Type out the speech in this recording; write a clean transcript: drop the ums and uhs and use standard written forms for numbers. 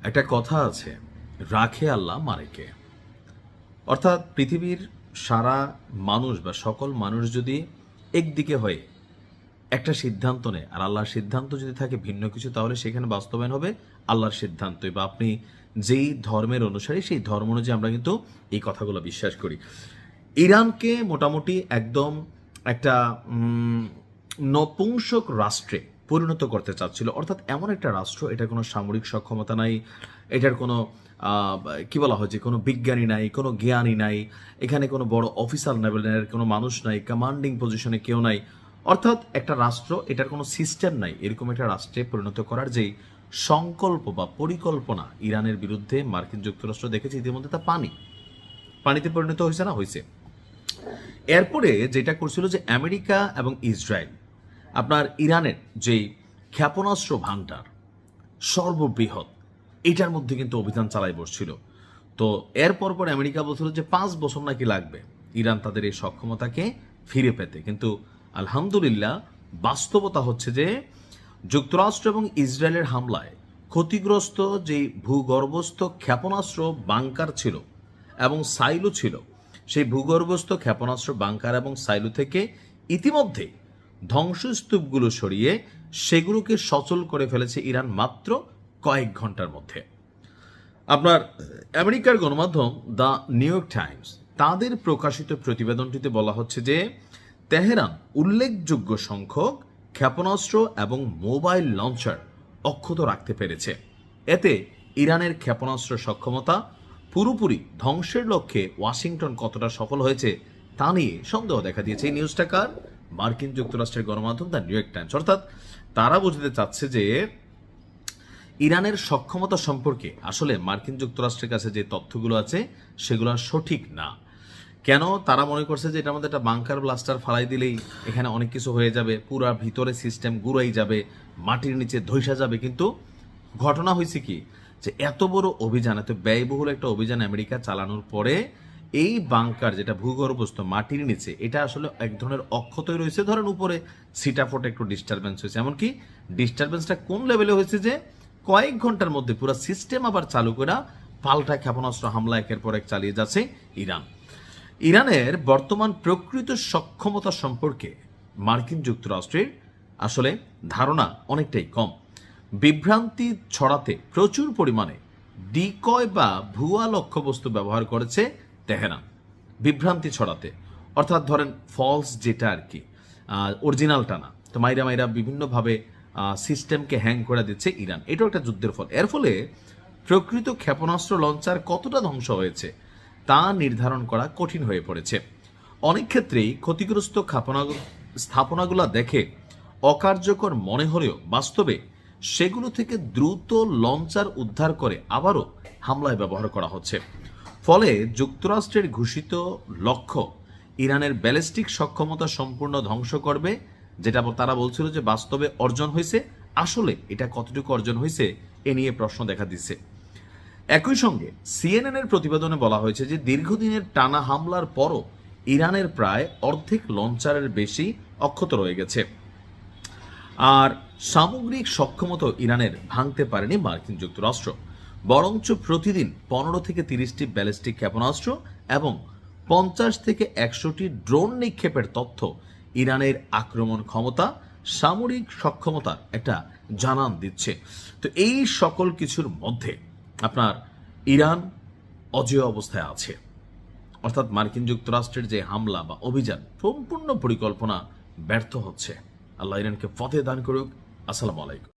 একটা কথা আছে, রাখে আল্লাহ মারেকে। অর্থাৎ পৃথিবীর সারা মানুষ বা সকল মানুষ যদি একদিকে হয়ে একটা সিদ্ধান্ত নেয় আর আল্লাহর সিদ্ধান্ত যদি থাকে ভিন্ন কিছু, তাহলে সেখানে বাস্তবায়ন হবে আল্লাহর সিদ্ধান্তই। বা আপনি যেই ধর্মের অনুসারী সেই ধর্ম অনুযায়ী আমরা কিন্তু এই কথাগুলো বিশ্বাস করি। ইরানকে মোটামুটি একদম একটা নপুংসক রাষ্ট্রে পরিণত করতে চাচ্ছিল। অর্থাৎ এমন একটা রাষ্ট্র, এটার কোনো সামরিক সক্ষমতা নাই, এটার কোনো কি বলা হয় যে কোনো বিজ্ঞানী নাই, কোনো জ্ঞানী নাই, এখানে কোনো বড় অফিসার লেভেলের কোনো মানুষ নাই, কমান্ডিং পজিশনে কেউ নাই। অর্থাৎ একটা রাষ্ট্র, এটার কোনো সিস্টেম নাই, এরকম একটা রাষ্ট্রে পরিণত করার যেই সংকল্প বা পরিকল্পনা ইরানের বিরুদ্ধে মার্কিন যুক্তরাষ্ট্র দেখেছে ইতিমধ্যে, তা পানিতে পরিণত হয়েছে না হয়েছে। এরপরে যেটা করছিল যে আমেরিকা এবং ইসরায়েল আপনার ইরানের যে ক্ষেপণাস্ত্র ভান্ডার সর্ববৃহৎ, এটার মধ্যে কিন্তু অভিযান চালাই বসছিল। তো এর পর আমেরিকা বলছিল যে 5 বছর নাকি লাগবে ইরান তাদের এই সক্ষমতাকে ফিরে পেতে। কিন্তু আলহামদুলিল্লাহ বাস্তবতা হচ্ছে যে যুক্তরাষ্ট্র এবং ইসরায়েলের হামলায় ক্ষতিগ্রস্ত যে ভূগর্ভস্থ ক্ষেপণাস্ত্র বাংকার ছিল এবং সাইলো ছিল, সেই ভূগর্ভস্থ ক্ষেপণাস্ত্র বাংকার এবং সাইলো থেকে ইতিমধ্যে ধ্বংসস্তূপগুলো সরিয়ে সেগুলোকে সচল করে ফেলেছে ইরান মাত্র কয়েক ঘন্টার মধ্যে। আপনার আমেরিকার গণমাধ্যম দ্য নিউ ইয়র্ক টাইমস তাদের প্রকাশিত প্রতিবেদনটিতে বলা হচ্ছে যে তেহরান উল্লেখযোগ্য সংখ্যক ক্ষেপণাস্ত্র এবং মোবাইল লঞ্চার অক্ষত রাখতে পেরেছে। এতে ইরানের ক্ষেপণাস্ত্র সক্ষমতা পুরোপুরি ধ্বংসের লক্ষ্যে ওয়াশিংটন কতটা সফল হয়েছে তা নিয়ে সন্দেহ দেখা দিয়েছে। এই নিউজটা কার? মার্কিন যুক্তরাষ্ট্রের গণমাধ্যম দ্য নিউ ইয়র্ক টাইমস। অর্থাৎ তারা বুঝতে চাচ্ছে যে ইরানের সক্ষমতা সম্পর্কে আসলে মার্কিন যুক্তরাষ্ট্রের কাছে যে তথ্যগুলো আছে সেগুলো সঠিক না। কেন? তারা মনে করছে যে এটার মধ্যে একটা বাংকার ব্লাস্টার ফালাই দিলেই এখানে অনেক কিছু হয়ে যাবে, পুরা ভিতরে সিস্টেম গুড়াই যাবে, মাটির নিচে ধৈসা যাবে। কিন্তু ঘটনা হয়েছে কি, যে এত বড় অভিযান, এত ব্যয়বহুল একটা অভিযান আমেরিকা চালানোর পরে এই বাংকার যেটা ভূগর্ভস্থ মাটির নিচে, এটা আসলে এক ধরনের অক্ষতই রয়েছে। ধরেন উপরে সিটাফোটে একটু ডিস্টারবেন্স হয়েছে, এমনকি ডিস্টারবেন্সটা কোন লেভেলে হয়েছে যে কয়েক ঘন্টার মধ্যে পুরো সিস্টেম আবার চালু করে পাল্টা ক্ষেপণাস্ত্র হামলা একের পর এক চালিয়ে যাচ্ছে ইরান। ইরানের বর্তমান প্রকৃত সক্ষমতা সম্পর্কে মার্কিন যুক্তরাষ্ট্রের আসলে ধারণা অনেকটাই কম। বিভ্রান্তি ছড়াতে প্রচুর পরিমাণে ডিকয় বা ভুয়া লক্ষ্যবস্তু ব্যবহার করেছে তেহরান, বিভ্রান্তি ছড়াতে। অর্থাৎ ধরেন ফলস যেটা আর কি, অরিজিনালটা না, তো মাইরা বিভিন্নভাবে সিস্টেমকে হ্যাং করে দিচ্ছে ইরান। এটাও একটা যুদ্ধের ফল। এর ফলে প্রকৃত ক্ষেপণাস্ত্র লঞ্চার কতটা ধ্বংস হয়েছে তা নির্ধারণ করা কঠিন হয়ে পড়েছে। অনেক ক্ষেত্রেই ক্ষতিগ্রস্ত স্থাপনাগুলো দেখে অকার্যকর মনে হলেও বাস্তবে সেগুলো থেকে দ্রুত লঞ্চার উদ্ধার করে আবারও হামলায় ব্যবহার করা হচ্ছে। ফলে যুক্তরাষ্ট্রের ঘোষিত লক্ষ্য ইরানের ব্যালিস্টিক সক্ষমতা সম্পূর্ণ ধ্বংস করবে, যেটা তারা বলছিল যে বাস্তবে অর্জন হয়েছে, আসলে এটা কতটুকু অর্জন হয়েছে এ নিয়ে প্রশ্ন দেখা দিচ্ছে। একই সঙ্গে সিএনএন এর প্রতিবেদনে বলা হয়েছে যে দীর্ঘদিনের টানা হামলার পরও ইরানের প্রায় অর্ধেক লঞ্চারের বেশি অক্ষত রয়ে গেছে। আর সামগ্রিক সক্ষমতা ইরানের ভাঙতে পারেনি মার্কিন যুক্তরাষ্ট্র, বরঞ্চ প্রতিদিন 15 থেকে 30টি ব্যালিস্টিক ক্ষেপণাস্ত্র এবং 50 থেকে 100টি ড্রোন নিক্ষেপের তথ্য ইরানের আক্রমণ ক্ষমতা, সামরিক সক্ষমতার একটা জানান দিচ্ছে। তো এই সকল কিছুর মধ্যে আপনার ইরান অজেয় অবস্থায় আছে। অর্থাৎ মার্কিন যুক্তরাষ্ট্রের যে হামলা বা অভিযান সম্পূর্ণ পরিকল্পনা ব্যর্থ হচ্ছে। আল্লাহ ইরানকে ফতেহ দান করুক। আসসালামু আলাইকুম।